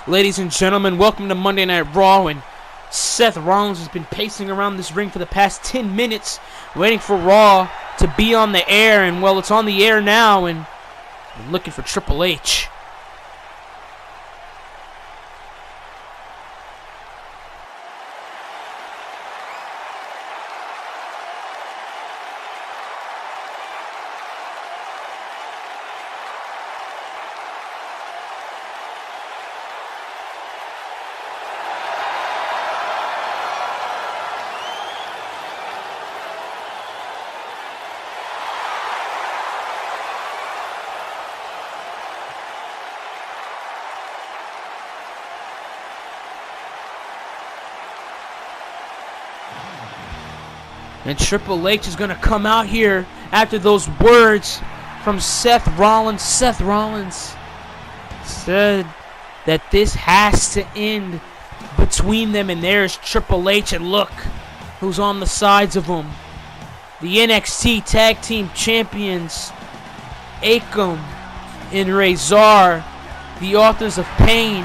Ladies and gentlemen, welcome to Monday Night Raw. And Seth Rollins has been pacing around this ring for the past 10 minutes, waiting for Raw to be on the air. And well, it's on the air now, and we're looking for Triple H. And Triple H is going to come out here after those words from Seth Rollins. Seth Rollins said that this has to end between them. And there's Triple H. And look who's on the sides of them. The NXT Tag Team Champions, Akam and Razor, the Authors of Pain.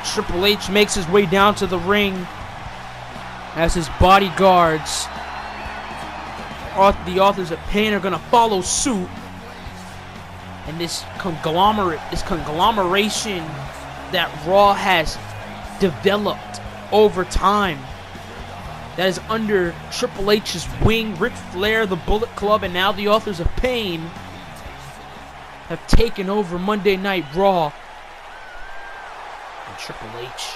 Triple H makes his way down to the ring as his bodyguards, the Authors of Pain, are going to follow suit. And this conglomeration that Raw has developed over time, that is under Triple H's wing, Ric Flair, the Bullet Club, and now the Authors of Pain, have taken over Monday Night Raw. And Triple H,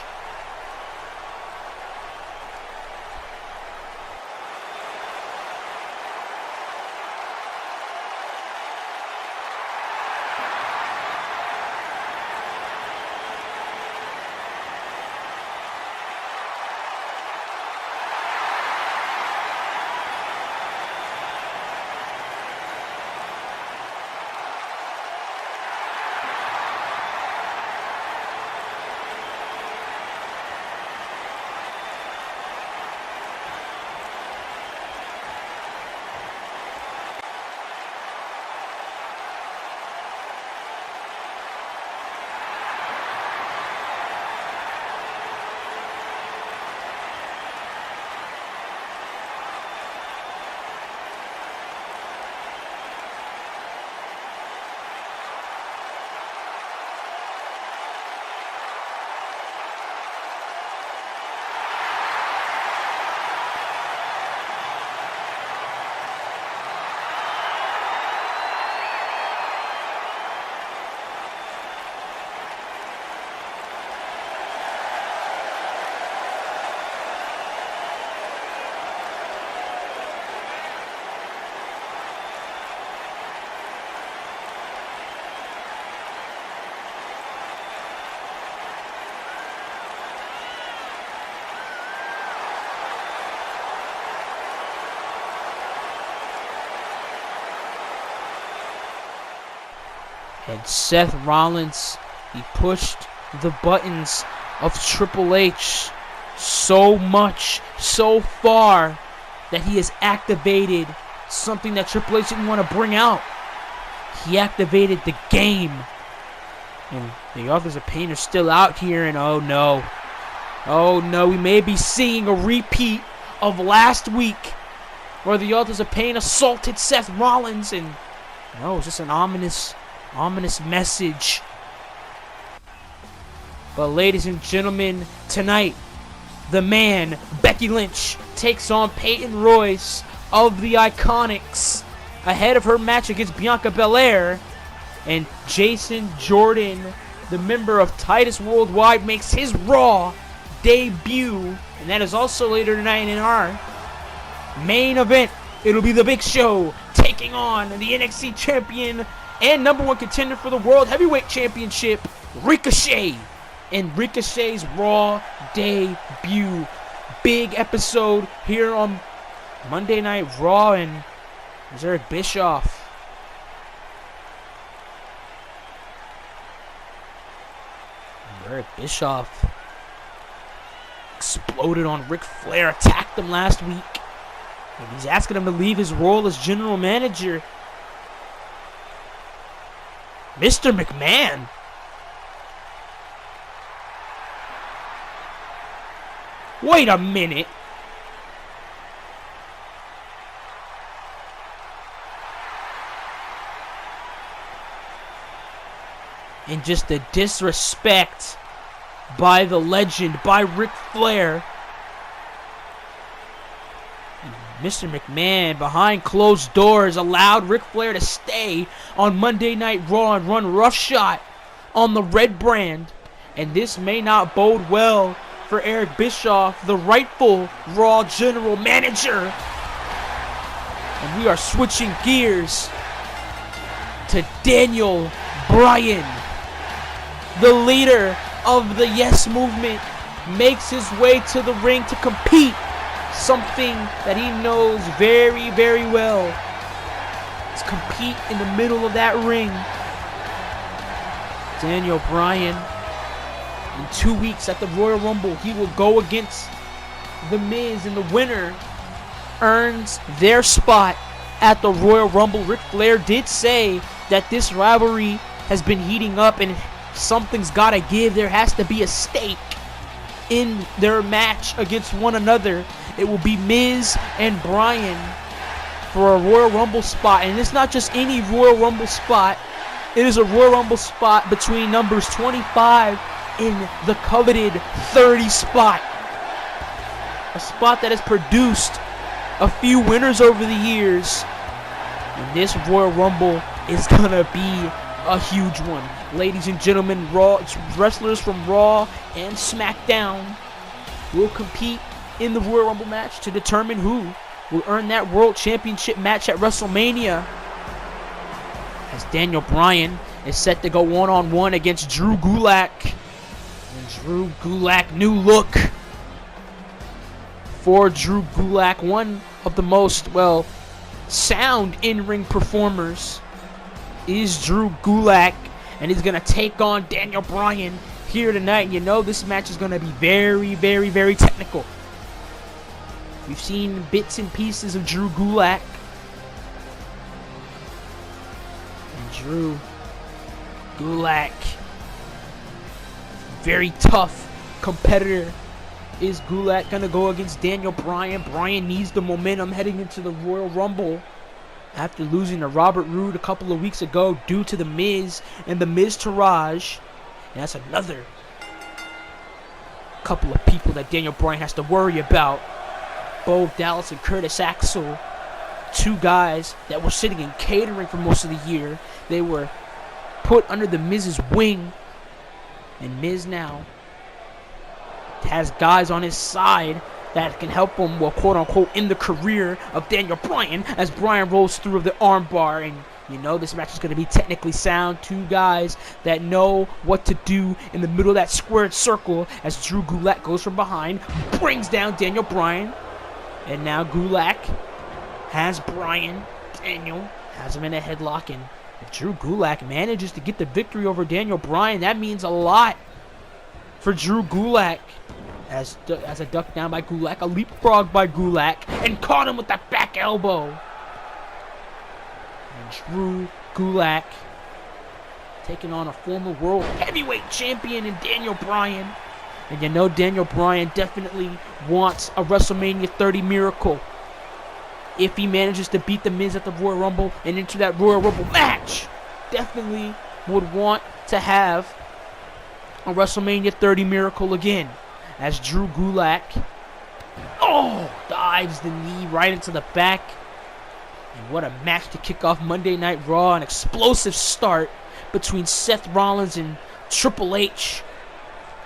and Seth Rollins, he pushed the buttons of Triple H so much, so far, that he has activated something that Triple H didn't want to bring out. He activated the game. And the Authors of Pain are still out here, and oh no, we may be seeing a repeat of last week where the Authors of Pain assaulted Seth Rollins, and no, it's just an ominous message. But ladies and gentlemen, tonight, the man, Becky Lynch, takes on Peyton Royce of the Iconics ahead of her match against Bianca Belair. And Jason Jordan, the member of Titus Worldwide, makes his Raw debut. And that is also later tonight in our main event. It'll be the Big Show taking on the NXT champion and #1 contender for the World Heavyweight Championship, Ricochet, in Ricochet's Raw debut. Big episode here on Monday Night Raw, and there's Eric Bischoff. Eric Bischoff exploded on Ric Flair, attacked him last week, and he's asking him to leave his role as general manager. Mr. McMahon Wait a minute. And just the disrespect by the legend, by Ric Flair. Mr. McMahon, behind closed doors, allowed Ric Flair to stay on Monday Night Raw and run roughshod on the red brand. And this may not bode well for Eric Bischoff, the rightful Raw General Manager. And we are switching gears to Daniel Bryan. The leader of the Yes Movement makes his way to the ring to compete. Something that he knows very, very well. To compete in the middle of that ring. Daniel Bryan, in 2 weeks at the Royal Rumble, he will go against The Miz, and the winner earns their spot at the Royal Rumble. Ric Flair did say that this rivalry has been heating up and something's gotta give. There has to be a stake in their match against one another. It will be Miz and Bryan for a Royal Rumble spot. And it's not just any Royal Rumble spot. It is a Royal Rumble spot between numbers 25 and the coveted 30 spot. A spot that has produced a few winners over the years. And this Royal Rumble is gonna be a huge one. Ladies and gentlemen, wrestlers from Raw and SmackDown will compete in the Royal Rumble match to determine who will earn that World Championship match at WrestleMania. As Daniel Bryan is set to go one-on-one against Drew Gulak. And Drew Gulak, new look for Drew Gulak, one of the most, sound in-ring performers is Drew Gulak, and he's going to take on Daniel Bryan here tonight. And you know this match is going to be very, very, very technical. We've seen bits and pieces of Drew Gulak. And Drew Gulak, very tough competitor. Is Gulak going to go against Daniel Bryan? Bryan needs the momentum heading into the Royal Rumble after losing to Robert Roode a couple of weeks ago due to The Miz and The Miz-Taraj. And that's another couple of people that Daniel Bryan has to worry about. Bo Dallas and Curtis Axel, two guys that were sitting in catering for most of the year. They were put under The Miz's wing. And Miz now has guys on his side that can help him, quote-unquote, in the career of Daniel Bryan as Bryan rolls through the armbar. And you know this match is going to be technically sound. Two guys that know what to do in the middle of that squared circle as Drew Gulak goes from behind, brings down Daniel Bryan. And now Gulak has Bryan. Daniel has him in a headlock. And if Drew Gulak manages to get the victory over Daniel Bryan, that means a lot for Drew Gulak. As a duck down by Gulak, a leapfrog by Gulak, and caught him with that back elbow. And Drew Gulak taking on a former world heavyweight champion in Daniel Bryan. And you know Daniel Bryan definitely wants a WrestleMania 30 miracle. If he manages to beat The Miz at the Royal Rumble and enter that Royal Rumble match, definitely would want to have a WrestleMania 30 miracle again. As Drew Gulak dives the knee right into the back. And what a match to kick off Monday Night Raw. An explosive start between Seth Rollins and Triple H.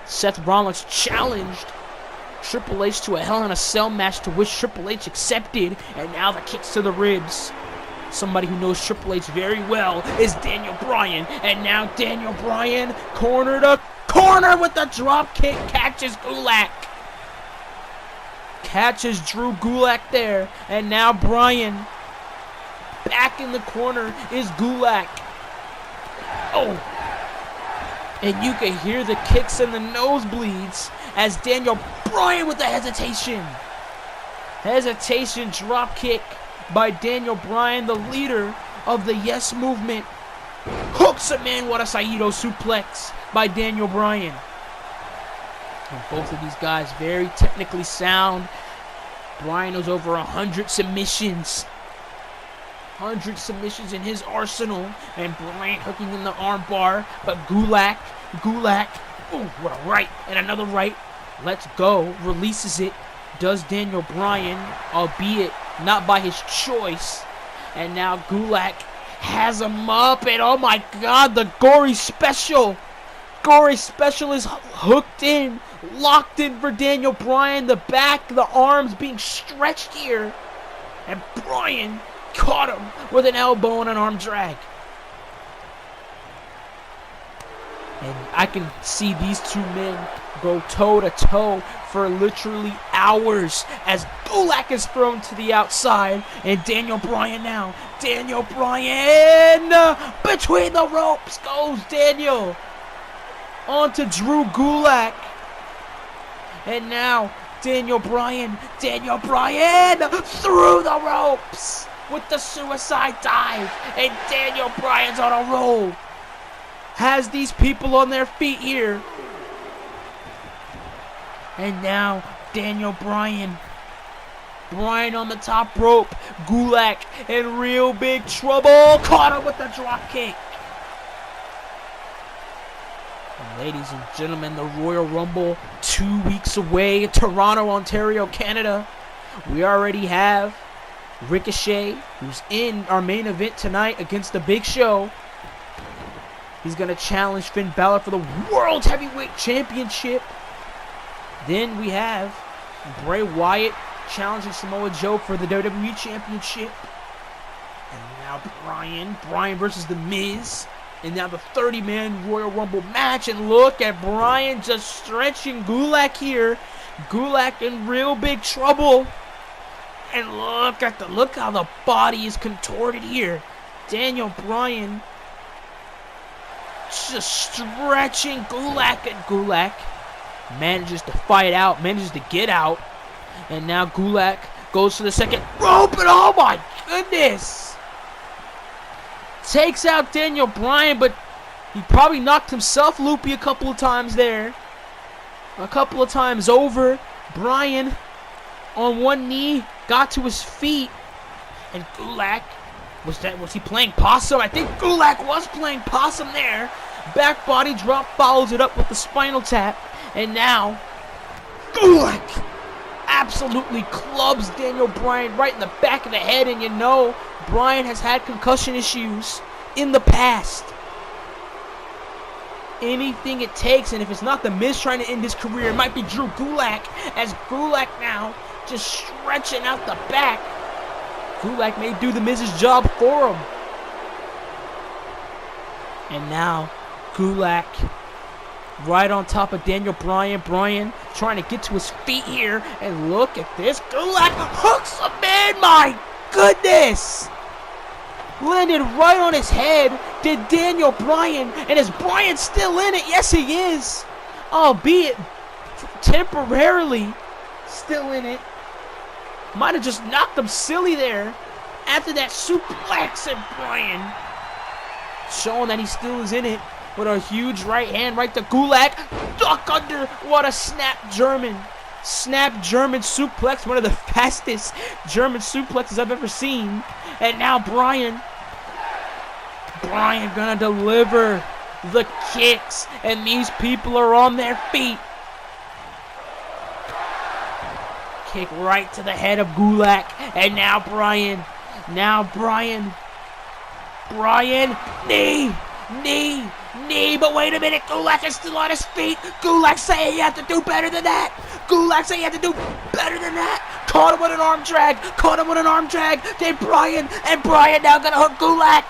Seth Rollins challenged Triple H to a Hell in a Cell match, to which Triple H accepted. And now the kicks to the ribs. Somebody who knows Triple H very well is Daniel Bryan. And now Daniel Bryan, corner to corner with the drop kick, catches Gulak. Catches Drew Gulak there. And now Bryan, back in the corner is Gulak. And you can hear the kicks and the nosebleeds as Daniel Bryan with the hesitation. Hesitation drop kick by Daniel Bryan, the leader of the Yes Movement. Hooks him in. What a Saito suplex by Daniel Bryan. And both of these guys very technically sound. Bryan knows over 100 submissions. 100 submissions in his arsenal. And Bryan hooking in the armbar. But GULAK, ooh, what a right. And another right. Let's go. Releases it. Does Daniel Bryan, albeit not by his choice. And now GULAK has him up. And oh my god, the gory special. Gory special is hooked in. Locked in for Daniel Bryan. The back, the arms being stretched here. And Bryan caught him with an elbow and an arm drag. And I can see these two men go toe to toe for literally hours as GULAK is thrown to the outside. And Daniel Bryan now. Daniel Bryan between the ropes goes Daniel. On to Drew GULAK. And now Daniel Bryan through the ropes with the suicide dive. And Daniel Bryan's on a roll. Has these people on their feet here. And now Daniel Bryan. Bryan on the top rope. GULAK in real big trouble. Caught him with the drop kick. And ladies and gentlemen, the Royal Rumble 2 weeks away in Toronto, Ontario, Canada. We already have Ricochet, who's in our main event tonight against the Big Show. He's going to challenge Finn Balor for the World Heavyweight Championship. Then we have Bray Wyatt challenging Samoa Joe for the WWE Championship. And now Bryan versus The Miz. And now the 30-man Royal Rumble match. And look at Bryan just stretching GULAK here. GULAK in real big trouble. And look how the body is contorted here. Daniel Bryan just stretching GULAK, and GULAK manages to fight out, manages to get out. And now GULAK goes to the second rope, and oh my goodness! Takes out Daniel Bryan, but he probably knocked himself loopy a couple of times there. A couple of times over. Bryan on one knee got to his feet. And GULAK, was he playing possum? I think GULAK was playing possum there. Back body drop, follows it up with the spinal tap. And now GULAK absolutely clubs Daniel Bryan right in the back of the head. And you know Bryan has had concussion issues in the past. Anything it takes, and if it's not The Miz trying to end his career, it might be Drew GULAK, as GULAK now just stretching out the back. GULAK may do The Miz's job for him. And now GULAK right on top of Daniel Bryan. Bryan trying to get to his feet here. And look at this. GULAK hooks him in. My goodness. Landed right on his head. Did Daniel Bryan. And is Bryan still in it? Yes, he is. Albeit temporarily still in it. Might have just knocked him silly there. After that suplex, and Bryan showing that he still is in it. With a huge right hand right to GULAK. Duck under. What a snap German. Snap German suplex. One of the fastest German suplexes I've ever seen. And now Bryan gonna deliver the kicks. And these people are on their feet. Kick right to the head of GULAK. And now Bryan. Knee, but wait a minute, GULAK is still on his feet. GULAK saying you have to do better than that. Caught him with an arm drag. Then Bryan now gonna hook GULAK.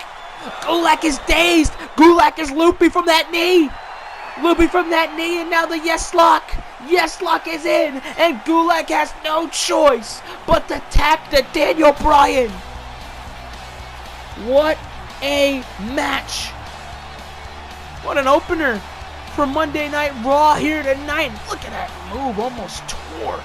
GULAK is dazed. GULAK is loopy from that knee. And now the yes lock. Yes lock is in. And GULAK has no choice but to tap to Daniel Bryan. What a match. What an opener for Monday Night Raw here tonight. Look at that move, almost tore.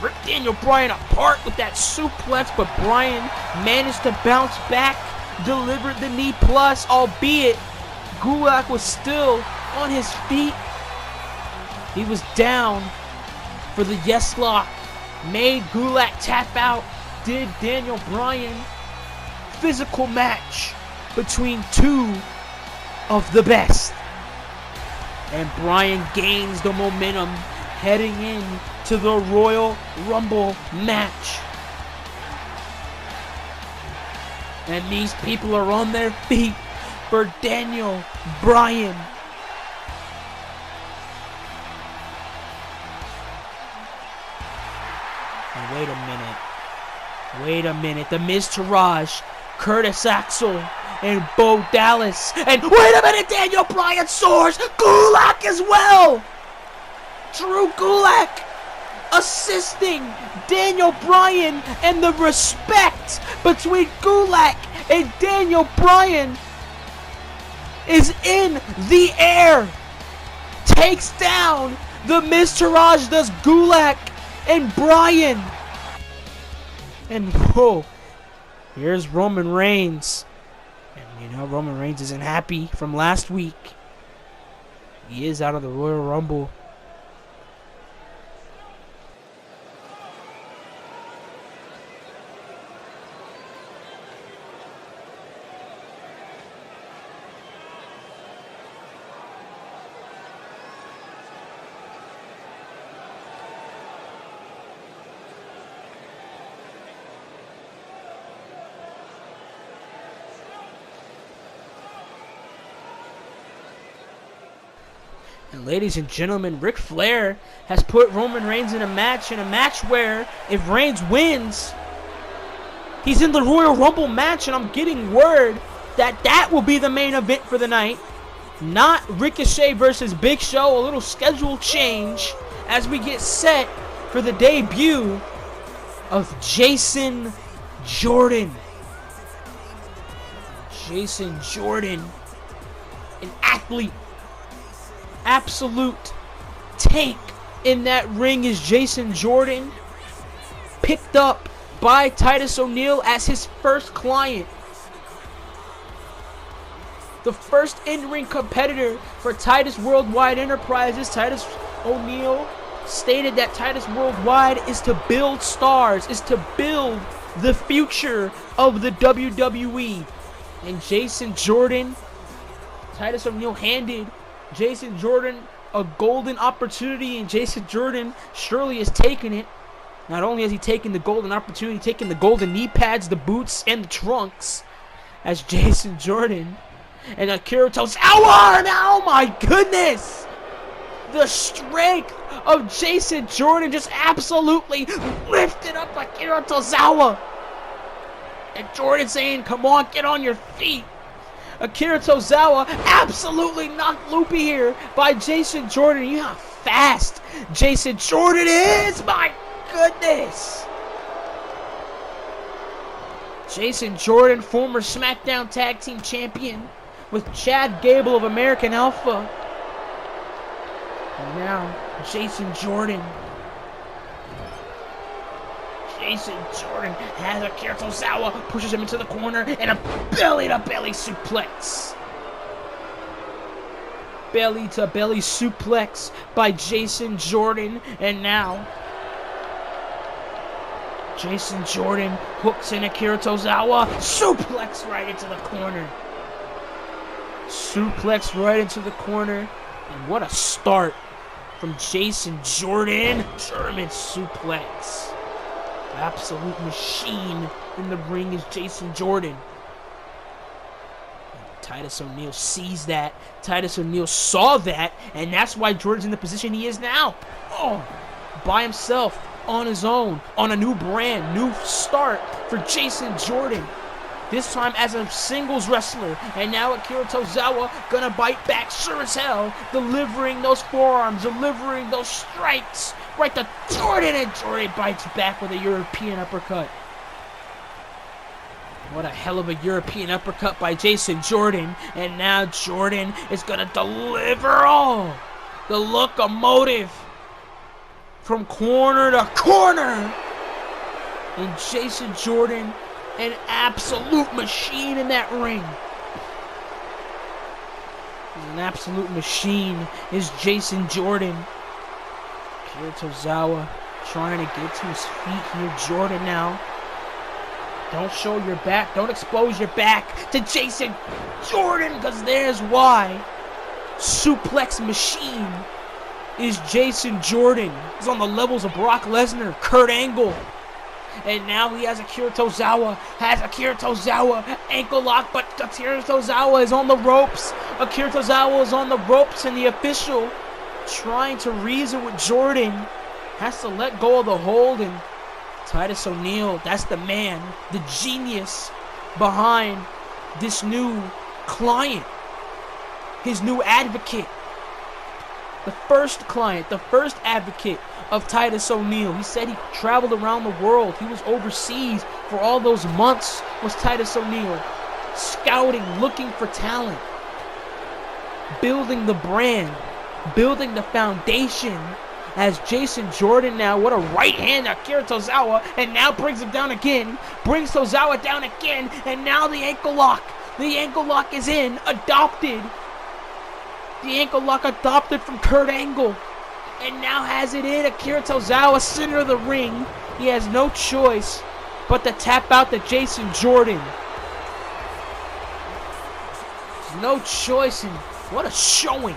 Ripped Daniel Bryan apart with that suplex, but Bryan managed to bounce back, delivered the knee plus, albeit GULAK was still on his feet. He was down for the yes lock. Made Gulak tap out. Did Daniel Bryan. Physical match between two of the best. And Bryan gains the momentum heading in to the Royal Rumble match. And these people are on their feet for Daniel Bryan. And wait a minute. The Miz Taraj, Curtis Axel, and Bo Dallas. And wait a minute, Daniel Bryan soars. Gulak as well. Drew Gulak assisting Daniel Bryan, and the respect between Gulak and Daniel Bryan is in the air. Takes down the Miz Taraj, does Gulak and Bryan. And whoa, here's Roman Reigns. And you know, Roman Reigns isn't happy from last week. He is out of the Royal Rumble. And ladies and gentlemen, Ric Flair has put Roman Reigns in a match where if Reigns wins, he's in the Royal Rumble match, and I'm getting word that that will be the main event for the night. Not Ricochet versus Big Show, a little schedule change as we get set for the debut of Jason Jordan. Jason Jordan, an athlete. Absolute tank in that ring is Jason Jordan, picked up by Titus O'Neil as his first client. The first in-ring competitor for Titus Worldwide Enterprises. Titus O'Neil stated that Titus Worldwide is to build stars, is to build the future of the WWE. And Jason Jordan, Titus O'Neil handed Jason Jordan a golden opportunity, and Jason Jordan surely has taken it. Not only has he taken the golden opportunity, taken the golden knee pads, the boots, and the trunks, as Jason Jordan and Akira Tozawa. Oh my goodness! The strength of Jason Jordan just absolutely lifted up Akira Tozawa. And Jordan saying, come on, get on your feet. Akira Tozawa absolutely knocked loopy here by Jason Jordan. You know how fast Jason Jordan is? My goodness. Jason Jordan, former SmackDown Tag Team Champion with Chad Gable of American Alpha. And now, Jason Jordan. Jason Jordan has Akira Tozawa, pushes him into the corner, and a belly-to-belly suplex. Belly-to-belly suplex by Jason Jordan, and now Jason Jordan hooks in Akira Tozawa, suplex right into the corner. Suplex right into the corner, and what a start from Jason Jordan. German suplex. Absolute machine in the ring is Jason Jordan. And Titus O'Neil sees that. Titus O'Neil saw that, and that's why Jordan's in the position he is now. Oh, by himself, on his own, on a new brand, new start for Jason Jordan. This time as a singles wrestler, and now Akira Tozawa gonna bite back, sure as hell, delivering those forearms, delivering those strikes right to Jordan, and Jordan bites back with a European uppercut. What a hell of a European uppercut by Jason Jordan, and now Jordan is gonna deliver all the locomotive from corner to corner, and Jason Jordan, an absolute machine in that ring. An absolute machine is Jason Jordan. Akira Tozawa trying to get to his feet here. Jordan now. Don't show your back. Don't expose your back to Jason Jordan, because there's why. Suplex machine is Jason Jordan. He's on the levels of Brock Lesnar, Kurt Angle. And now he has Akira Tozawa. Ankle lock, but Akira Tozawa is on the ropes. Akira Tozawa is on the ropes, and the official trying to reason with Jordan has to let go of the hold. And Titus O'Neil, that's the man, the genius behind this new client, his new advocate. The first client, the first advocate of Titus O'Neil. He said he traveled around the world. He was overseas for all those months, was Titus O'Neil. Scouting, looking for talent. Building the brand. Building the foundation. As Jason Jordan now, what a right hand to Akira Tozawa, and now brings him down again. Brings Tozawa down again, and now the ankle lock. The ankle lock is in, adopted. The ankle lock adopted from Kurt Angle. And now has it in. Akira Tozawa, center of the ring. He has no choice but to tap out to Jason Jordan. There's no choice, and what a showing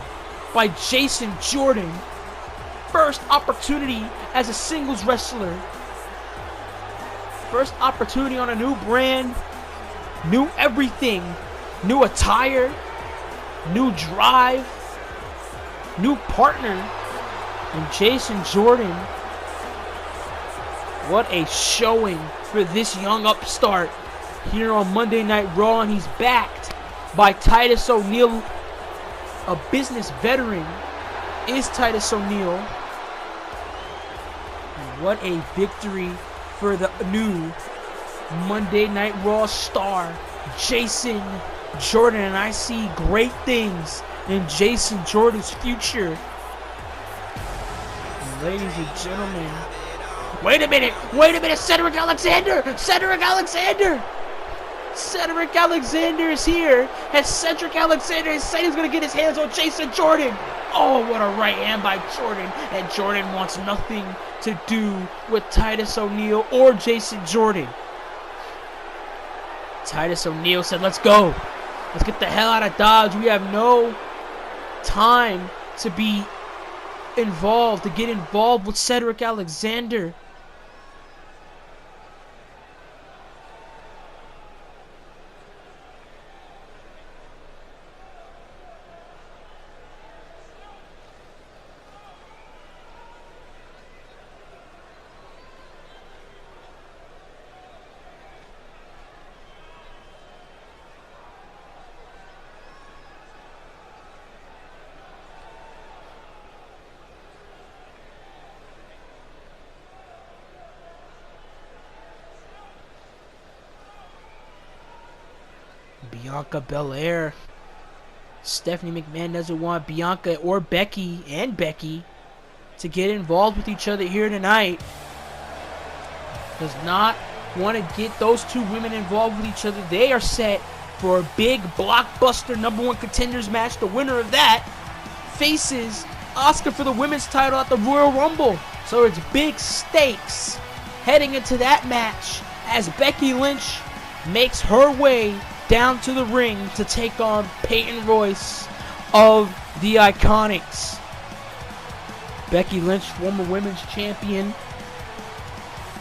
by Jason Jordan. First opportunity as a singles wrestler. First opportunity on a new brand. New everything. New attire. New drive. New partner. And Jason Jordan. What a showing for this young upstart here on Monday Night Raw. And he's backed by Titus O'Neil. A business veteran is Titus O'Neil. And what a victory for the new Monday Night Raw star, Jason Jordan. And I see great things in Jason Jordan's future. And ladies and gentlemen, wait a minute, Cedric Alexander is here, and Cedric Alexander is saying he's going to get his hands on Jason Jordan. Oh, what a right hand by Jordan. And Jordan wants nothing to do with Titus O'Neil or Jason Jordan. Titus O'Neil said, let's go. Let's get the hell out of Dodge. We have no time to be involved, to get involved with Cedric Alexander. Bianca Belair. Stephanie McMahon doesn't want Bianca or Becky to get involved with each other here tonight. Does not want to get those two women involved with each other. They are set for a big blockbuster #1 contenders match. The winner of that faces Asuka for the women's title at the Royal Rumble. So it's big stakes heading into that match as Becky Lynch makes her way down to the ring to take on Peyton Royce of the Iconics. Becky Lynch, former women's champion,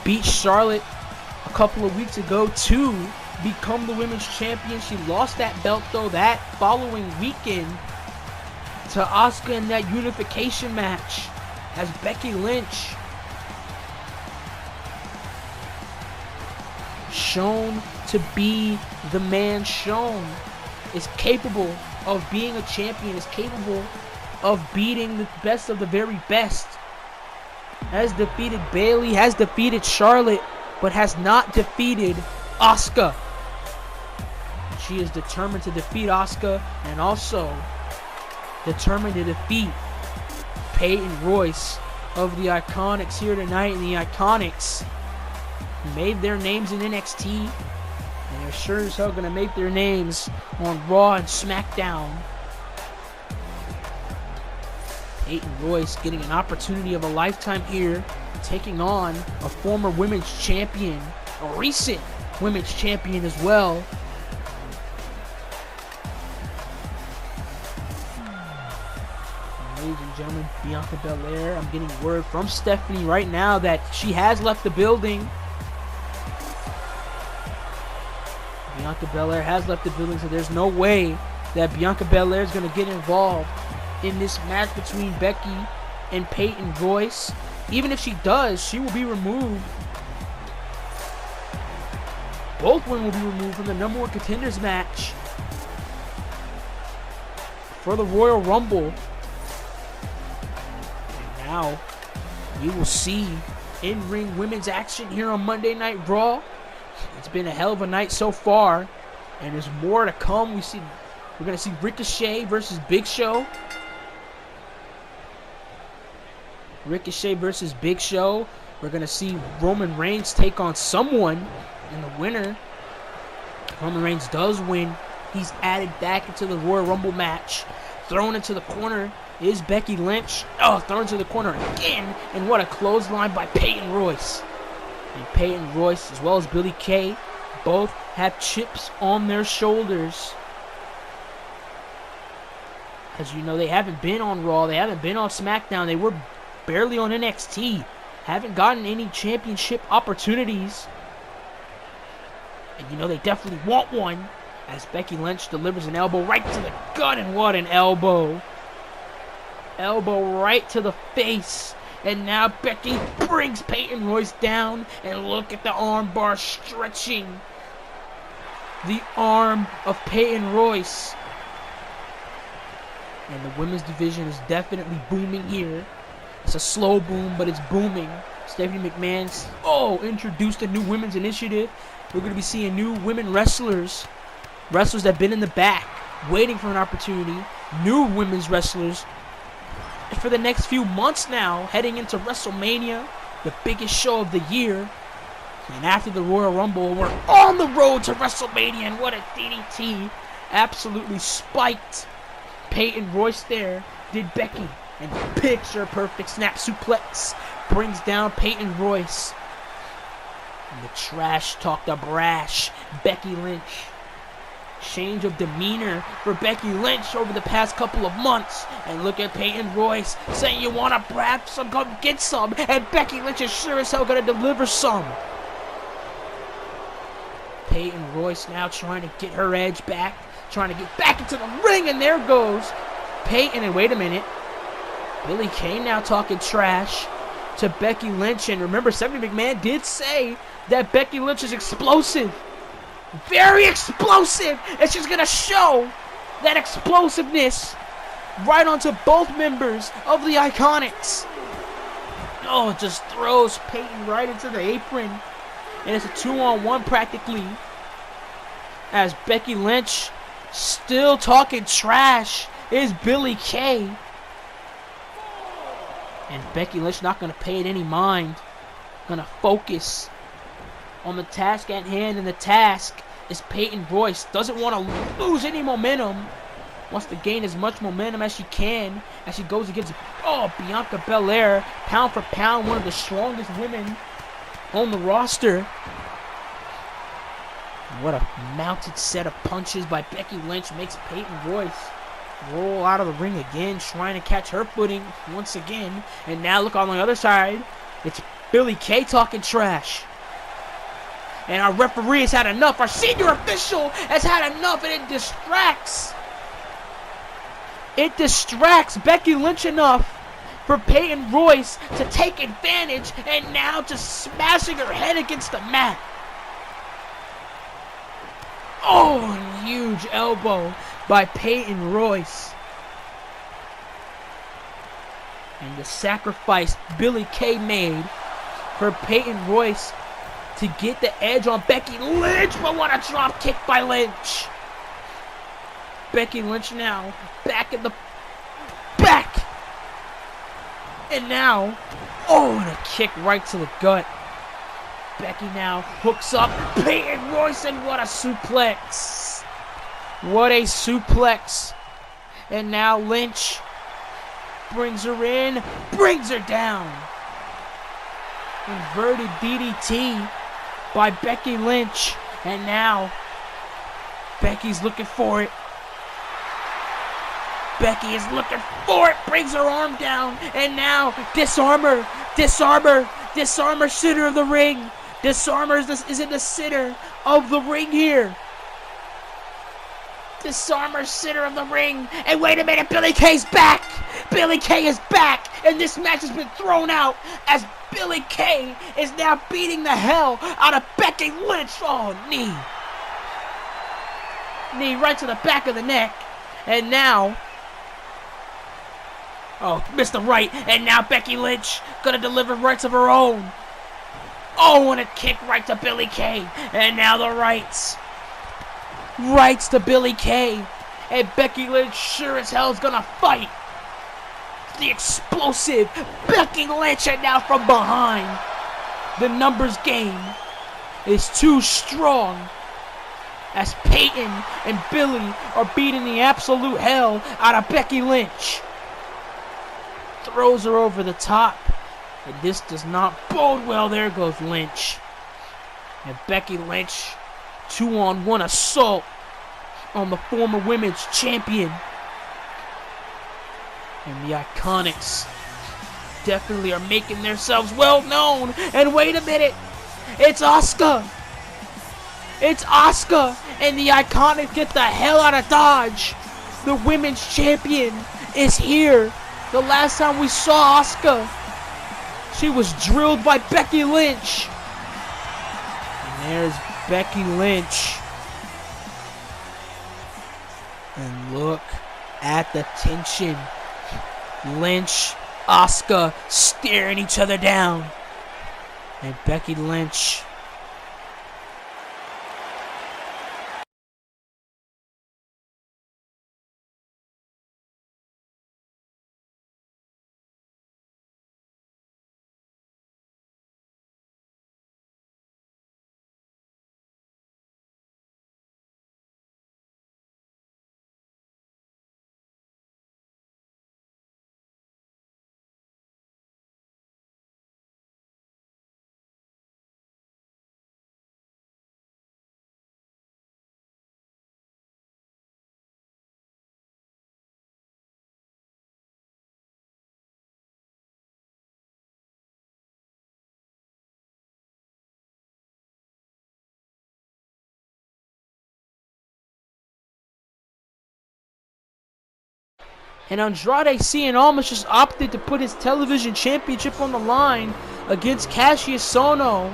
beat Charlotte a couple of weeks ago to become the women's champion. She lost that belt though that following weekend to Asuka in that unification match as Becky Lynch shown to be the man, shown is capable of being a champion, is capable of beating the best of the very best. Has defeated Bayley, has defeated Charlotte, but has not defeated Asuka. She is determined to defeat Asuka and also determined to defeat Peyton Royce of the Iconics here tonight. And the Iconics made their names in NXT, and they're sure as hell gonna make their names on Raw and SmackDown. Peyton Royce getting an opportunity of a lifetime here, taking on a former women's champion, a recent women's champion as well. Ladies and gentlemen, Bianca Belair, I'm getting word from Stephanie right now that she has left the building. Bianca Belair has left the building, so there's no way that Bianca Belair is going to get involved in this match between Becky and Peyton Royce. Even if she does, she will be removed. Both women will be removed from the #1 contenders match for the Royal Rumble. And now we will see in-ring women's action here on Monday Night Raw. It's been a hell of a night so far, and there's more to come. We're going to see Ricochet versus Big Show. Ricochet versus Big Show. We're going to see Roman Reigns take on someone, and the winner, Roman Reigns does win. He's added back into the Royal Rumble match. Thrown into the corner is Becky Lynch. Oh, thrown into the corner again, and what a clothesline by Peyton Royce. And Peyton Royce, as well as Billie Kay, both have chips on their shoulders. As you know, they haven't been on Raw. They haven't been on SmackDown. They were barely on NXT. Haven't gotten any championship opportunities. And you know they definitely want one, as Becky Lynch delivers an elbow right to the gut. And what an elbow. Elbow right to the face. And now Becky brings Peyton Royce down. And look at the arm bar stretching the arm of Peyton Royce. And the women's division is definitely booming here. It's a slow boom, but it's booming. Stephanie McMahon's introduced a new women's initiative. We're going to be seeing new women wrestlers. Wrestlers that have been in the back, waiting for an opportunity. New women's wrestlers for the next few months now, heading into WrestleMania, the biggest show of the year. And after the Royal Rumble, we're on the road to WrestleMania. And what a DDT. Absolutely spiked Peyton Royce there. Did Becky. And picture perfect snap suplex. Brings down Peyton Royce. And the trash talk, the brash Becky Lynch. Change of demeanor for Becky Lynch over the past couple of months. And look at Peyton Royce saying, you want to brag some, come get some. And Becky Lynch is sure as hell going to deliver some. Peyton Royce now trying to get her edge back. Trying to get back into the ring. And there goes Peyton. And wait a minute. Billie Kay now talking trash to Becky Lynch. And remember, Stephanie McMahon did say that Becky Lynch is explosive. Very explosive. And she's going to show that explosiveness right onto both members of the Iconics. Oh, just throws Peyton right into the apron. And it's a 2-on-1 practically. As Becky Lynch still talking trash is Billie Kay. And Becky Lynch not going to pay it any mind. Going to focus on the task at hand. And the task is Peyton Royce. Doesn't want to lose any momentum. Wants to gain as much momentum as she can. As she goes against Bianca Belair. Pound for pound, one of the strongest women on the roster. What a mounted set of punches by Becky Lynch makes Peyton Royce roll out of the ring again, trying to catch her footing once again. And now look on the other side. It's Billie Kay talking trash. And our referee has had enough. Our senior official has had enough, and it distracts. It distracts Becky Lynch enough for Peyton Royce to take advantage, and now just smashing her head against the mat. Oh, huge elbow by Peyton Royce. And the sacrifice Billie Kay made for Peyton Royce to get the edge on Becky Lynch. But what a drop kick by Lynch. Becky Lynch now back in the back. And now, and a kick right to the gut. Becky now hooks up Peyton Royce, and what a suplex. What a suplex. And now Lynch brings her in, brings her down. Inverted DDT by Becky Lynch. And now, Becky's looking for it. Becky is looking for it, brings her arm down, and now disarmer, center of the ring. Disarmer is in the center of the ring here. Disarmer, center of the ring, and wait a minute, Billie Kay's back. Billie Kay is back, and this match has been thrown out as Billie Kay is now beating the hell out of Becky Lynch. Oh, knee right to the back of the neck, and now. Oh, missed the right, and now Becky Lynch gonna deliver rights of her own. Oh, and a kick right to Billie Kay, and now the rights to Billie Kay, and Becky Lynch sure as hell is gonna fight. The explosive Becky Lynch, and now from behind, the numbers game is too strong as Peyton and Billie are beating the absolute hell out of Becky Lynch. Throws her over the top, and this does not bode well. There goes Lynch, and Becky Lynch 2-on-1 assault on the former women's champion. And the Iconics definitely are making themselves well known. And wait a minute, it's Asuka, and the Iconics get the hell out of Dodge. The women's champion is here. The last time we saw Asuka, she was drilled by Becky Lynch. And there's Becky Lynch. And look at the tension. Lynch, Asuka staring each other down. And Becky Lynch and Andrade Cien Almas just opted to put his television championship on the line against Cassius Ohno.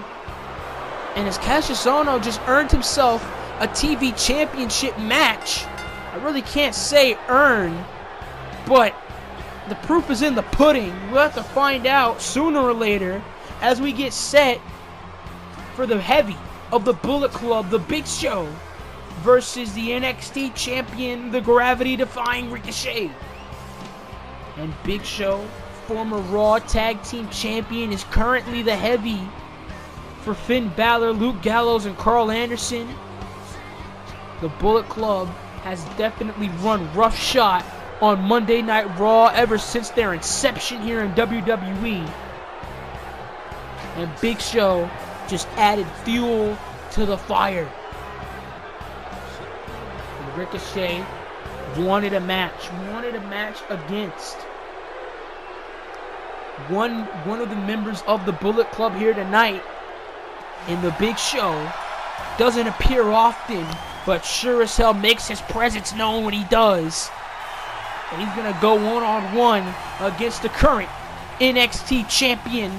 And as Cassius Ohno just earned himself a TV championship match. I really can't say earn, but the proof is in the pudding. We'll have to find out sooner or later as we get set for the heavy of the Bullet Club, the Big Show, versus the NXT champion, the gravity-defying Ricochet. And Big Show, former Raw Tag Team Champion, is currently the heavy for Finn Balor, Luke Gallows, and Carl Anderson. The Bullet Club has definitely run roughshod on Monday Night Raw ever since their inception here in WWE. And Big Show just added fuel to the fire. And Ricochet wanted a match against one of the members of the Bullet Club here tonight. And the Big Show doesn't appear often, but sure as hell makes his presence known when he does. And he's gonna go one-on-one against the current NXT champion,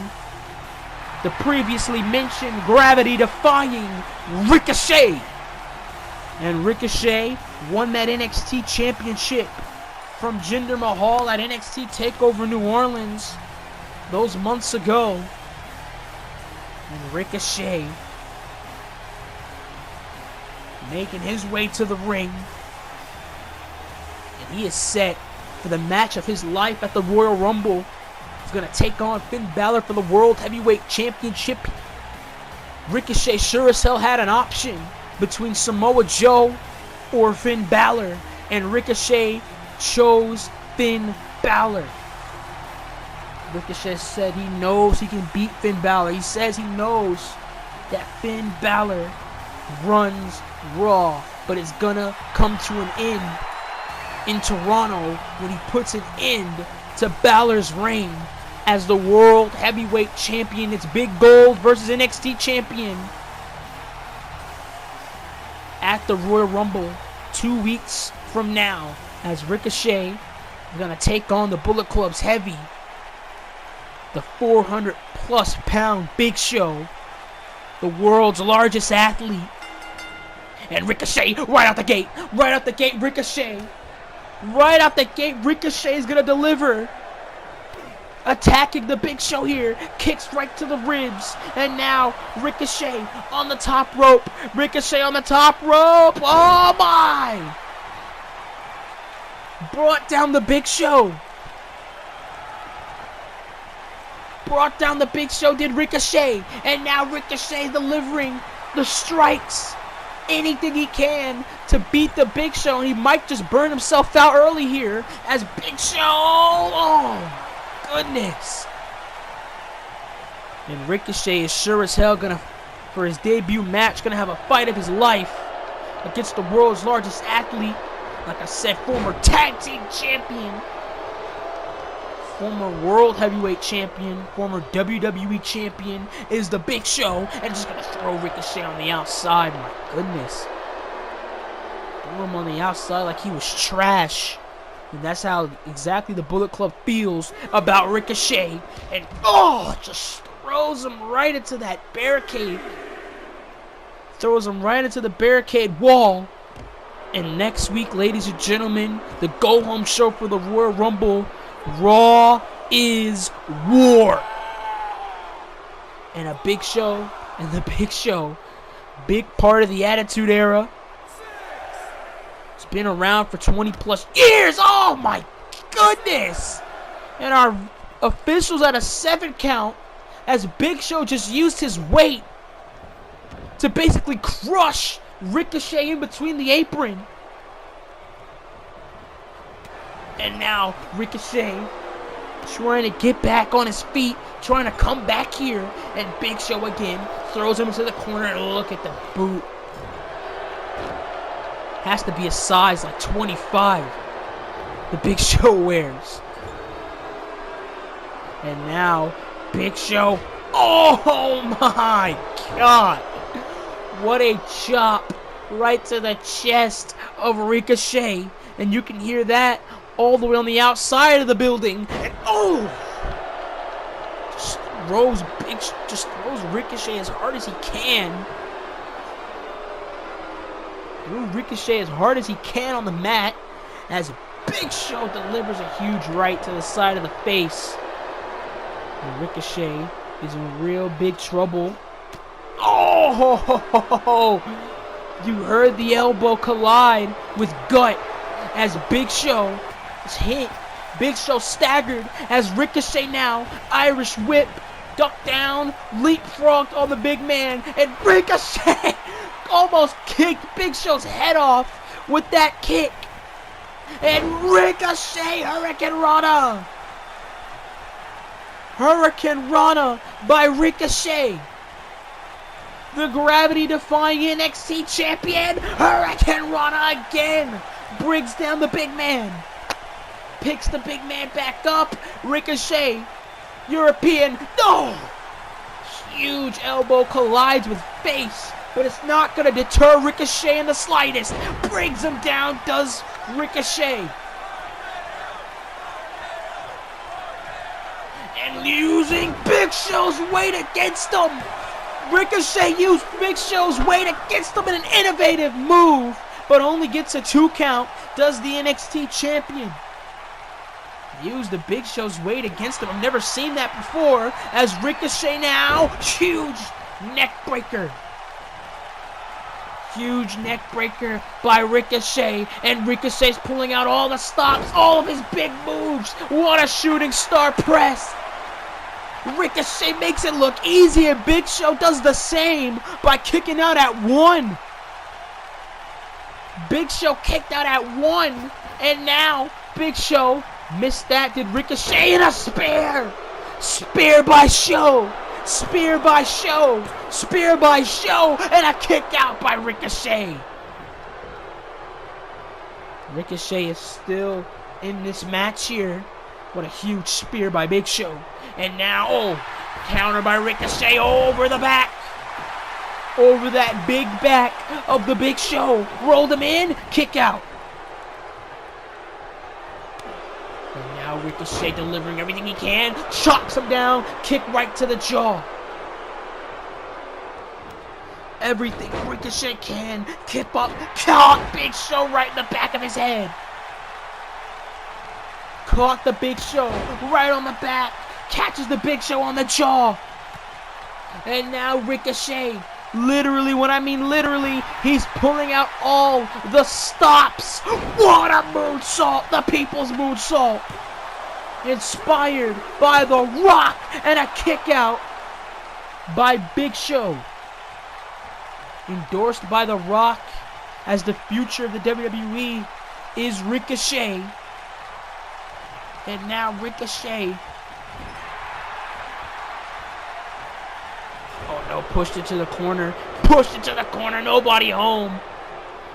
the previously mentioned gravity-defying Ricochet. And Ricochet won that NXT championship from Jinder Mahal at NXT TakeOver New Orleans those months ago. And Ricochet making his way to the ring. And he is set for the match of his life at the Royal Rumble. He's going to take on Finn Balor for the World Heavyweight Championship. Ricochet sure as hell had an option between Samoa Joe or Finn Balor, and Ricochet chose Finn Balor. Ricochet said he knows he can beat Finn Balor. He says he knows that Finn Balor runs Raw, but it's gonna come to an end in Toronto when he puts an end to Balor's reign as the World Heavyweight Champion. It's Big Gold versus NXT Champion at the Royal Rumble 2 weeks from now, as Ricochet is gonna take on the Bullet Club's Heavy, the 400+ pound Big Show, the world's largest athlete. And Ricochet, right out the gate, Ricochet is gonna deliver, attacking the Big Show here, kicks right to the ribs, and now Ricochet on the top rope, oh my! Brought down the Big Show. Did Ricochet, and now Ricochet delivering the strikes, anything he can to beat the Big Show, and he might just burn himself out early here as Big Show, oh goodness. And Ricochet is sure as hell gonna, for his debut match, gonna have a fight of his life against the world's largest athlete. Like I said, former tag team champion, former World Heavyweight Champion, former WWE Champion is the Big Show, and just gonna throw Ricochet on the outside. My goodness. Throw him on the outside like he was trash. And that's how exactly the Bullet Club feels about Ricochet. And just throws him right into that barricade. Throws him right into the barricade wall. And next week, ladies and gentlemen, the go-home show for the Royal Rumble, Raw is War. And the Big Show, big part of the Attitude Era. It's been around for 20+ years. Oh my goodness. And our officials at a 7 count, as Big Show just used his weight to basically crush Ricochet in between the apron. And now Ricochet trying to get back on his feet, trying to come back here, and Big Show again throws him into the corner, and look at the boot. Has to be a size like 25 the Big Show wears. And now Big Show, oh my god, what a chop right to the chest of Ricochet. And you can hear that all the way on the outside of the building. And just throws Ricochet as hard as he can. Threw Ricochet as hard as he can on the mat, as Big Show delivers a huge right to the side of the face. And Ricochet is in real big trouble. Oh! You heard the elbow collide with gut as Big Show is hit. Big Show staggered as Ricochet now Irish whip, ducked down, leapfrogged on the big man, and Ricochet almost kicked Big Show's head off with that kick. And Ricochet Hurricane Rana by Ricochet. The gravity-defying NXT champion, Hurricane Rana again, brings down the big man. Picks the big man back up. Ricochet, European, huge elbow collides with face, but it's not going to deter Ricochet in the slightest. Brings him down, does Ricochet. And using Big Show's weight against him. Ricochet used Big Show's weight against him in an innovative move, but only gets a 2 count, does the NXT champion. Used the Big Show's weight against him. I've never seen that before, as Ricochet now, huge neck breaker. Huge neck breaker by Ricochet, and Ricochet's pulling out all the stops, all of his big moves. What a shooting star press. Ricochet makes it look easy, and Big Show does the same by kicking out at 1. Big Show kicked out at 1, and now Big Show missed that. Did Ricochet in a spear? Spear by Show. Spear by Show. Spear by Show. And a kick out by Ricochet. Ricochet is still in this match here. What a huge spear by Big Show. And now, counter by Ricochet over the back. Over that big back of the Big Show. Rolled him in. Kick out. And now Ricochet delivering everything he can. Chops him down. Kick right to the jaw. Everything Ricochet can. Kip up. Caught Big Show right in the back of his head. Caught the Big Show right on the back. Catches the Big Show on the jaw. And now Ricochet, literally, when I mean literally, he's pulling out all the stops. What a moonsault. The people's moonsault. Inspired by The Rock. And a kick out by Big Show. Endorsed by The Rock as the future of the WWE is Ricochet. And now Ricochet. Oh no, pushed into the corner. Pushed into the corner. Nobody home.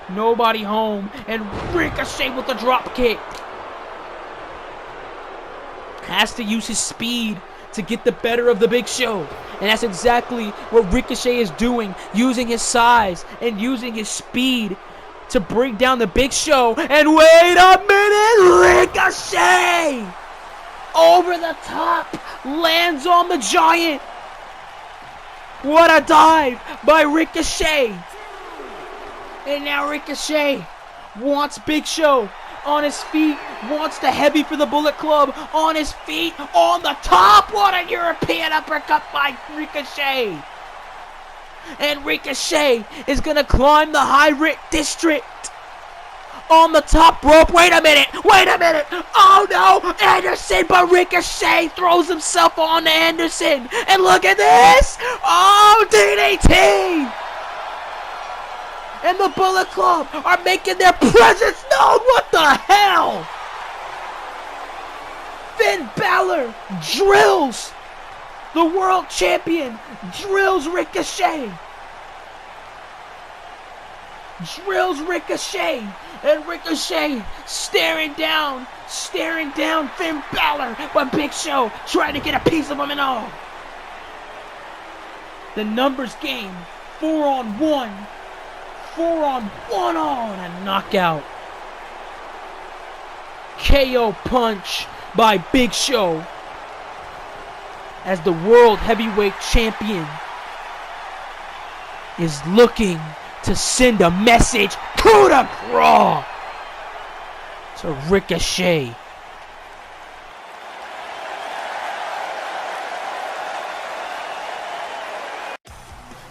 Nobody home. And Ricochet with the drop kick. Has to use his speed to get the better of the Big Show. And that's exactly what Ricochet is doing. Using his size and using his speed to bring down the Big Show. And wait a minute! Ricochet! Over the top! Lands on the Giant! What a dive by Ricochet! And now Ricochet wants Big Show on his feet. Wants the heavy for the Bullet Club on his feet. On the top! What a European uppercut by Ricochet! And Ricochet is going to climb the High Rick District. On the top rope. Wait a minute. Wait a minute. Oh no. Anderson, but Ricochet throws himself on Anderson. And look at this. Oh, DDT. And the Bullet Club are making their presence known. What the hell? Finn Balor drills the world champion. Drills Ricochet. Drills Ricochet. And Ricochet staring down Finn Balor. But Big Show trying to get a piece of him and all. The numbers game. 4-on-1. 4-on-1 on a knockout. KO punch by Big Show. As the World Heavyweight Champion is looking to send a message coup de grace to Ricochet.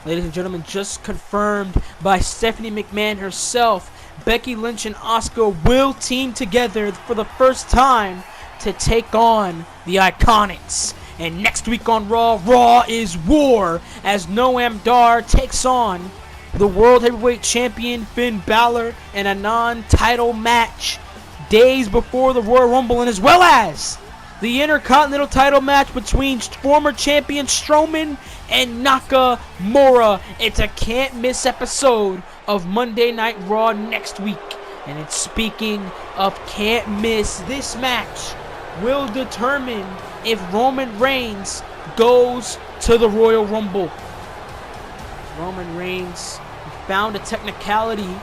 Ladies and gentlemen, just confirmed by Stephanie McMahon herself, Becky Lynch and Asuka will team together for the first time to take on the Iconics. And next week on Raw is War, as Noam Dar takes on the World Heavyweight Champion Finn Balor in a non-title match days before the Royal Rumble, and as well as the Intercontinental title match between former champion Strowman and Nakamura. It's a can't-miss episode of Monday Night Raw next week. And it's speaking of can't miss, this match will determine if Roman Reigns goes to the Royal Rumble. Roman Reigns found a technicality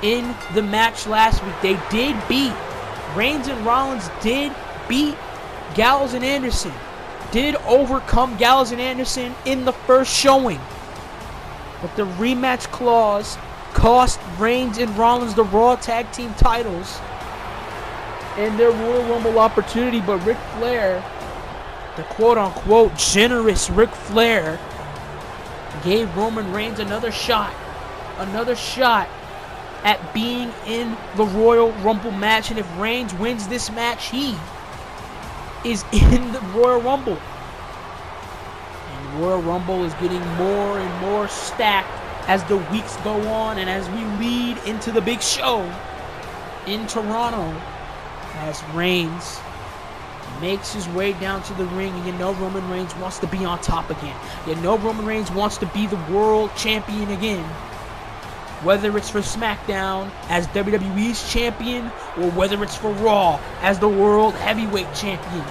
in the match last week. They did beat, Reigns and Rollins did beat Gallows and Anderson. Did overcome Gallows and Anderson in the first showing. But the rematch clause cost Reigns and Rollins the Raw Tag Team titles and their Royal Rumble opportunity. But Ric Flair, the quote-unquote generous Ric Flair, gave Roman Reigns another shot at being in the Royal Rumble match. And if Reigns wins this match, he is in the Royal Rumble. And the Royal Rumble is getting more and more stacked as the weeks go on and as we lead into the big show in Toronto, as Reigns makes his way down to the ring, and you know Roman Reigns wants to be on top again. You know Roman Reigns wants to be the world champion again. Whether it's for SmackDown as WWE's champion, or whether it's for Raw as the world heavyweight champion,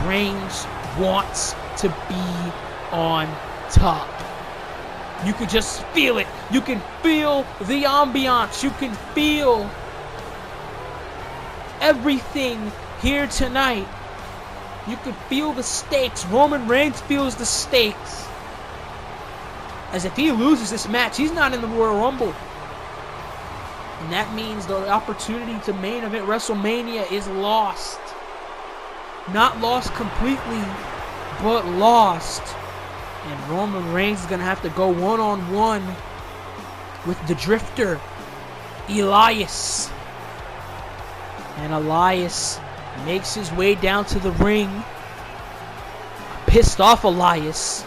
Reigns wants to be on top. You can just feel it. You can feel the ambiance. You can feel everything here tonight. You can feel the stakes. Roman Reigns feels the stakes. As if he loses this match, he's not in the Royal Rumble. And that means the opportunity to main event WrestleMania is lost. Not lost completely, but lost. And Roman Reigns is going to have to go one-on-one with the Drifter, Elias. And Elias makes his way down to the ring. Pissed off Elias.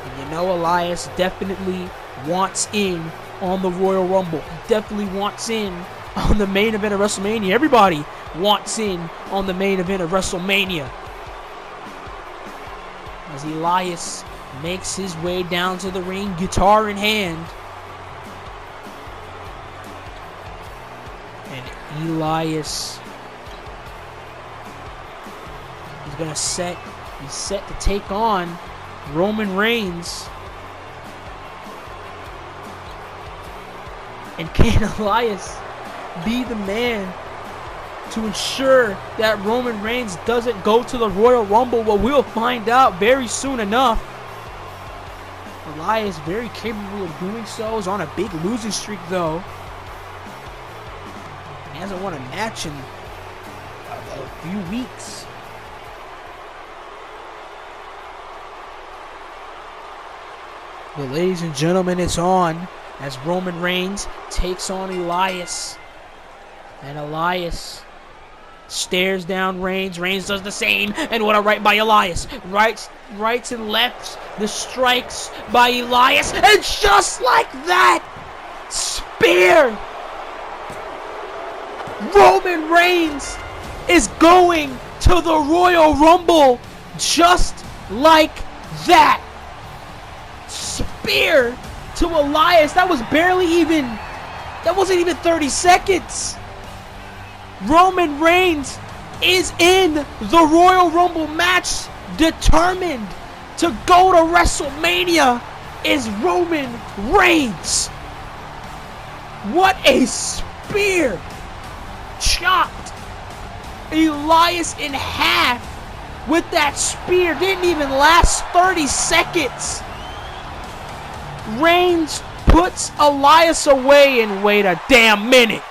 And you know Elias definitely wants in on the Royal Rumble. He definitely wants in on the main event of WrestleMania. Everybody wants in on the main event of WrestleMania. As Elias makes his way down to the ring, guitar in hand. And Elias, he's set to take on Roman Reigns. And can Elias be the man to ensure that Roman Reigns doesn't go to the Royal Rumble? Well, we'll find out very soon enough. Elias very capable of doing so. Is on a big losing streak though. He hasn't won a match in a few weeks. But ladies and gentlemen, it's on as Roman Reigns takes on Elias. And Elias stares down Reigns. Reigns does the same. And what a right by Elias. Rights and lefts. The strikes by Elias. And just like that, spear! Roman Reigns is going to the Royal Rumble just like that. Spear to Elias. That wasn't even 30 seconds. Roman Reigns is in the Royal Rumble match, determined to go to WrestleMania, is Roman Reigns. What a spear! Chopped Elias in half with that spear. Didn't even last 30 seconds. Reigns puts Elias away and wait a damn minute.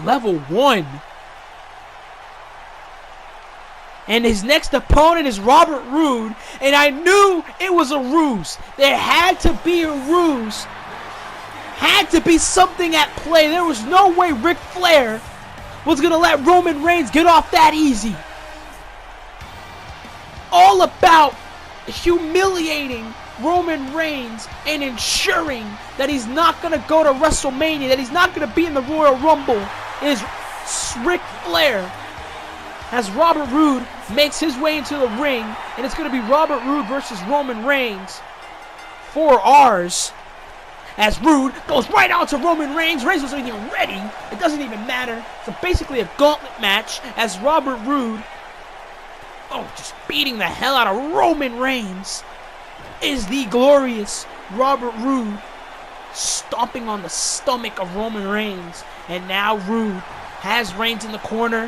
Level 1. And his next opponent is Robert Roode. And I knew it was a ruse. There had to be a ruse. Had to be something at play. There was no way Ric Flair was going to let Roman Reigns get off that easy. All about humiliating Roman Reigns and ensuring that he's not going to go to WrestleMania, that he's not going to be in the Royal Rumble, is Ric Flair. As Robert Roode makes his way into the ring, and it's going to be Robert Roode versus Roman Reigns. 4 R's. As Roode goes right out to Roman Reigns. Reigns wasn't even ready. It doesn't even matter. So basically a gauntlet match as Robert Roode, just beating the hell out of Roman Reigns, is the glorious Robert Roode, stomping on the stomach of Roman Reigns. And now Roode has Reigns in the corner.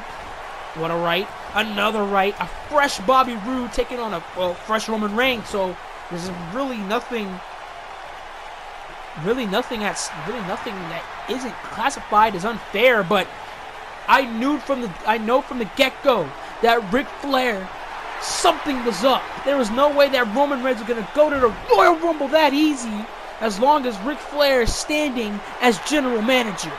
What a right. Another right. A fresh Bobby Roode taking on a fresh Roman Reigns. So there's really nothing that isn't classified as unfair. But I know from the get-go that Ric Flair, something was up. There was no way that Roman Reigns was going to go to the Royal Rumble that easy as long as Ric Flair is standing as general manager.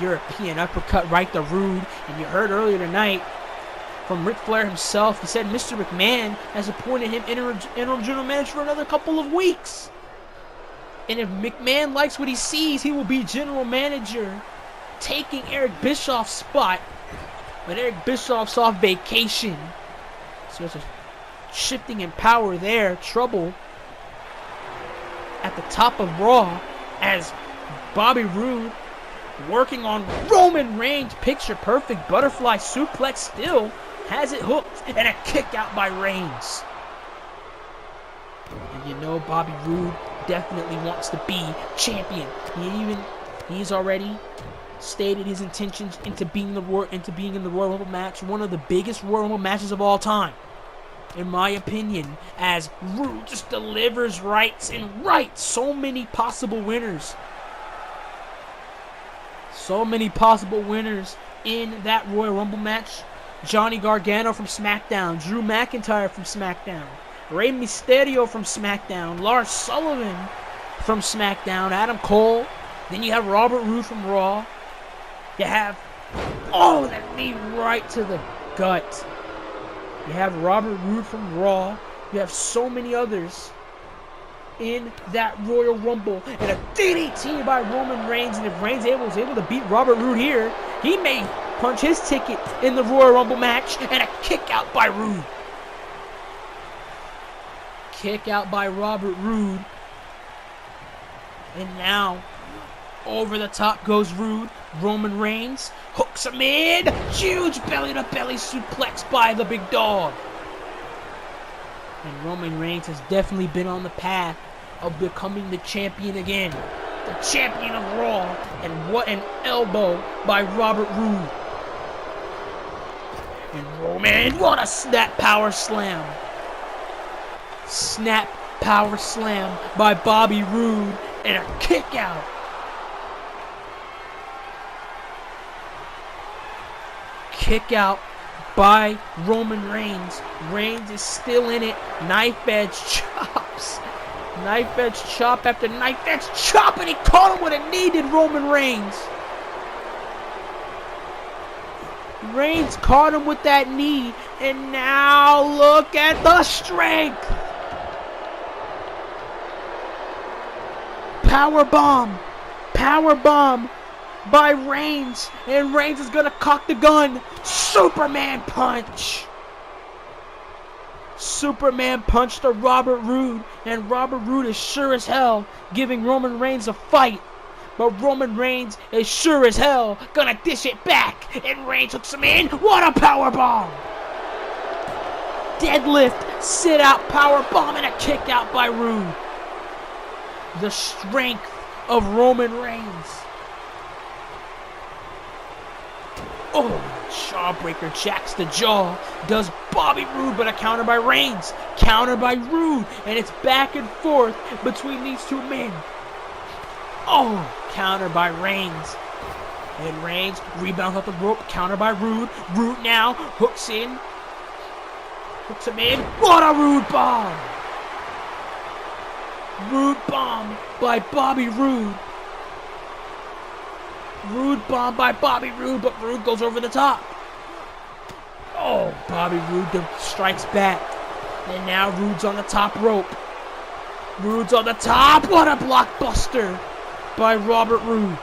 European uppercut right to Roode. And you heard earlier tonight from Ric Flair himself, he said Mr. McMahon has appointed him interim general manager for another couple of weeks. And if McMahon likes what he sees, he will be general manager taking Eric Bischoff's spot. But Eric Bischoff's off vacation. So there's a shifting in power there. Trouble at the top of Raw as Bobby Roode working on Roman Reigns. Picture perfect butterfly suplex, still has it hooked, and a kick out by Reigns. And you know Bobby Roode definitely wants to be champion. He's already stated his intentions into being in the Royal Rumble match, one of the biggest Royal Rumble matches of all time, in my opinion, as Roode just delivers rights and rights. So many possible winners. So many possible winners in that Royal Rumble match. Johnny Gargano from SmackDown, Drew McIntyre from SmackDown, Rey Mysterio from SmackDown, Lars Sullivan from SmackDown, Adam Cole. Then you have Robert Roode from Raw. You have, that knee right to the gut. You have Robert Roode from Raw. You have so many others in that Royal Rumble. And a DDT by Roman Reigns. And if Reigns was able to beat Robert Roode here, he may punch his ticket in the Royal Rumble match. And a kick out by Roode. Kick out by Robert Roode. And now, over the top goes Roode. Roman Reigns hooks him in. Huge belly-to-belly suplex by the big dog. And Roman Reigns has definitely been on the path of becoming the champion again. The champion of Raw. And what an elbow by Robert Roode. And Roman, what a snap power slam. Snap power slam by Bobby Roode. And a kick out. Kick out by Roman Reigns. Reigns is still in it. Knife edge chops. Knife edge chop after knife edge chop. And he caught him with a knee, did Roman Reigns. Reigns caught him with that knee. And now look at the strength. Powerbomb. Powerbomb by Reigns. And Reigns is going to cock the gun. Superman punch. Superman punch to Robert Roode. And Robert Roode is sure as hell giving Roman Reigns a fight. But Roman Reigns is sure as hell gonna dish it back. And Reigns hooks him in. What a powerbomb. Deadlift, sit out powerbomb, and a kick out by Roode. The strength of Roman Reigns. Jawbreaker jacks the jaw. Does Bobby Roode, but a counter by Reigns. Counter by Roode. And it's back and forth between these two men. Counter by Reigns. And Reigns rebounds off the rope. Counter by Roode. Roode now hooks in. Hooks him in. What a Roode bomb. Roode bomb by Bobby Roode. Roode bomb by Bobby Roode, but Roode goes over the top. Bobby Roode strikes back. And now Roode's on the top rope. Roode's on the top. What a blockbuster by Robert Roode.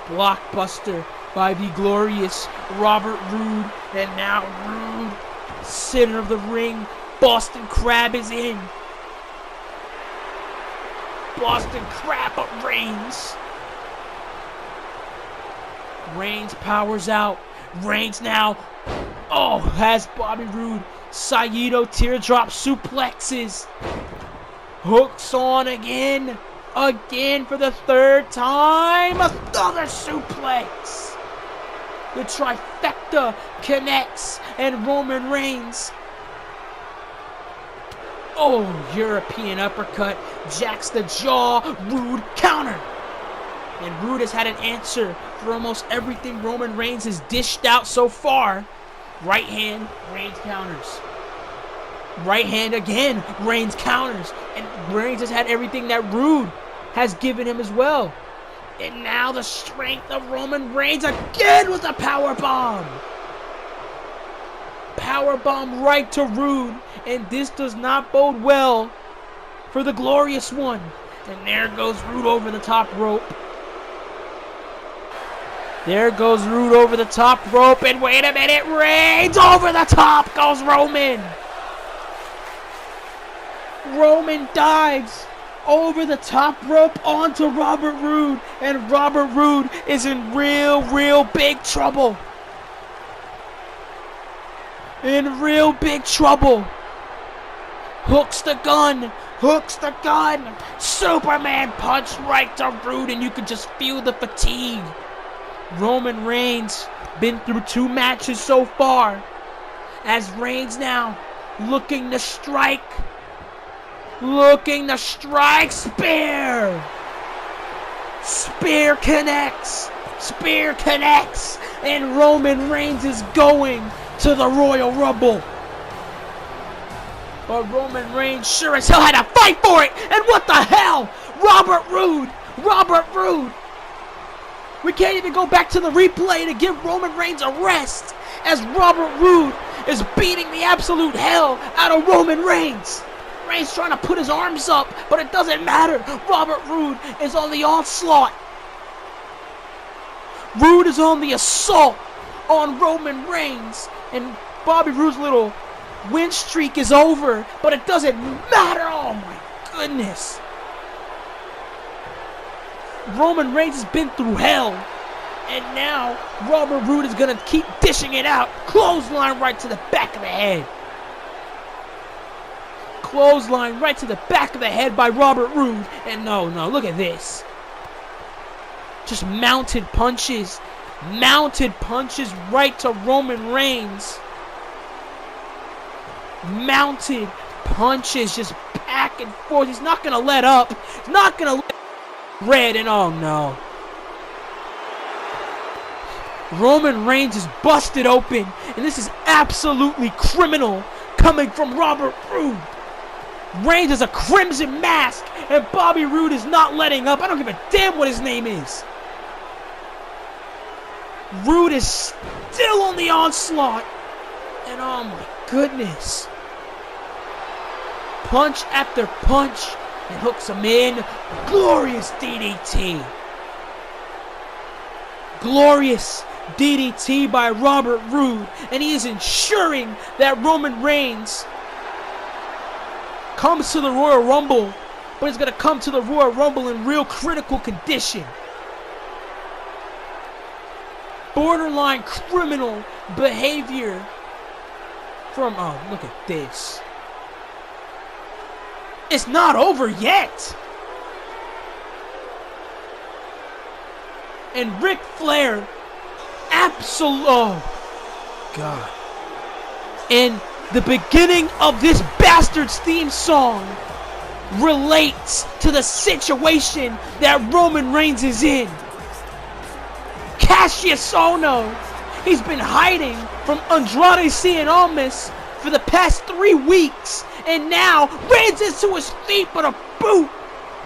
Blockbuster by the glorious Robert Roode. And now Roode, center of the ring. Boston Crab is in. Boston Crab of Reigns. Reigns powers out. Reigns now, has Bobby Roode. Saito teardrop suplexes. Hooks on again. Again for the third time. Another suplex. The trifecta connects. And Roman Reigns. European uppercut. Jacks the jaw. Roode counter. And Roode has had an answer for almost everything Roman Reigns has dished out so far. Right hand, Reigns counters. Right hand again, Reigns counters. And Reigns has had everything that Roode has given him as well. And now the strength of Roman Reigns again with a powerbomb. Powerbomb right to Roode. And this does not bode well for the glorious one. And there goes Roode over the top rope. There goes Rude over the top rope, and wait a minute, Reigns over the top goes Roman. Roman dives over the top rope onto Robert Roode, and Robert Roode is in real big trouble. In real big trouble. Hooks the gun. Superman punch right to Roode, and you can just feel the fatigue. Roman Reigns been through 2 matches so far. As Reigns now looking to strike. Spear. Spear connects. And Roman Reigns is going to the Royal Rumble. But Roman Reigns sure as hell had to fight for it. And what the hell? Robert Roode. We can't even go back to the replay to give Roman Reigns a rest, as Robert Roode is beating the absolute hell out of Roman Reigns. Reigns trying to put his arms up, but it doesn't matter. Robert Roode is on the onslaught. Roode is on the assault on Roman Reigns, and Bobby Roode's little win streak is over, but it doesn't matter. Oh my goodness. Roman Reigns has been through hell, and now Robert Roode is going to keep dishing it out. Clothesline right to the back of the head. Clothesline right to the back of the head by Robert Roode. And no, look at this. Just mounted punches right to Roman Reigns. Mounted punches just back and forth. He's not going to let up. He's not going to let red, and oh no. Roman Reigns is busted open, and this is absolutely criminal coming from Robert Roode. Reigns has a crimson mask, and Bobby Roode is not letting up. I don't give a damn what his name is. Roode is still on the onslaught, and oh my goodness. Punch after punch, and hooks him in. Glorious DDT. Glorious DDT by Robert Roode, and he is ensuring that Roman Reigns comes to the Royal Rumble, but he's going to come to the Royal Rumble in real critical condition. Borderline criminal behavior from, oh, look at this. It's not over yet. And Ric Flair, oh, God. And the beginning of this bastard's theme song relates to the situation that Roman Reigns is in. Cassius Ohno, he's been hiding from Andrade Cien Almas for the past 3 weeks, and now Reigns is to his feet, but a boot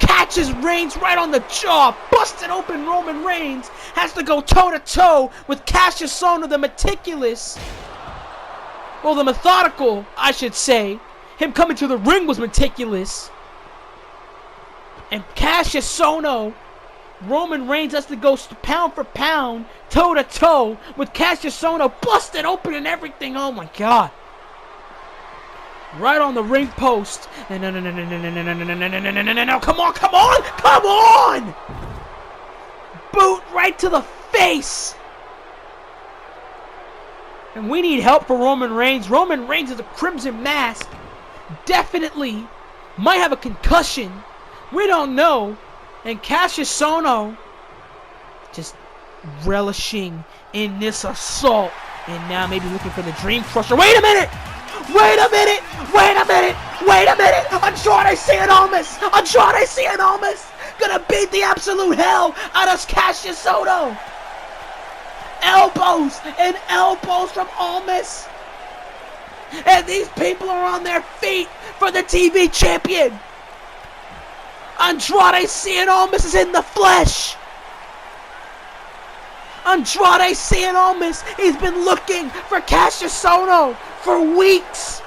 catches Reigns right on the jaw. Busted open Roman Reigns has to go toe-to-toe with Cassius Ohno, the meticulous, well, the methodical, I should say. Him coming to the ring was meticulous. And Cassius Ohno, Roman Reigns has to go pound for pound, toe-to-toe with Cassius Ohno, busted open and everything. Oh my God. Right on the ring post. And no. Come on. Boot right to the face. And we need help for Roman Reigns. Roman Reigns is a crimson mask. Definitely might have a concussion. We don't know. And Cassius Ohno just relishing in this assault. And now maybe looking for the Dream Crusher. Wait a minute! Andrade Cien Almas gonna beat the absolute hell out of Cassius Ohno. Elbows from Almas. And these people are on their feet for the TV champion. Andrade Cien Almas is in the flesh. Andrade Cien Almas, he's been looking for Cassius Ohno for weeks.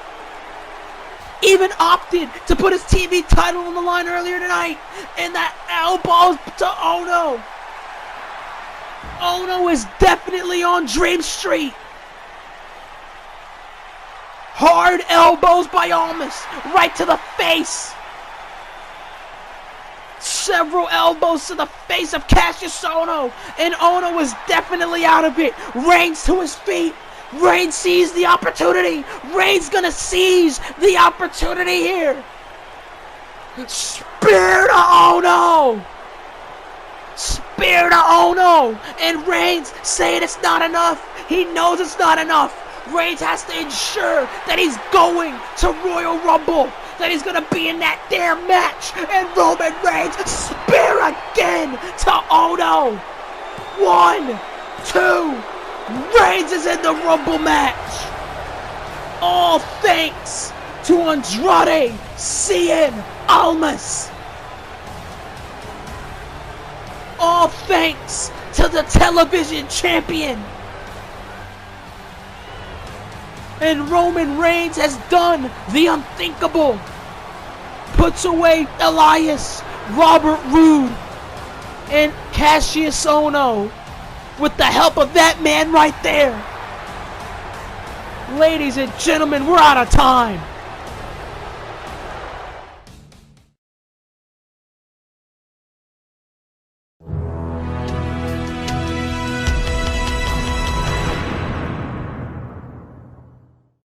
Even opted to put his TV title on the line earlier tonight. And that elbows to Ohno. Ono is definitely on Dream Street. Hard elbows by Almas, right to the face. Several elbows to the face of Cassius Ono, and Ono is definitely out of it. Reigns to his feet. Reigns sees the opportunity. Reigns gonna seize the opportunity here. Spear to Ono. Spear to Ono. And Reigns saying it's not enough. He knows it's not enough. Reigns has to ensure that he's going to Royal Rumble, that he's going to be in that damn match. And Roman Reigns, spear again to Ono. 1, 2, Reigns is in the Rumble match. All thanks to Andrade Cien Almas. All thanks to the television champion. And Roman Reigns has done the unthinkable. Puts away Elias, Robert Roode, and Cassius Ono with the help of that man right there. Ladies and gentlemen, we're out of time.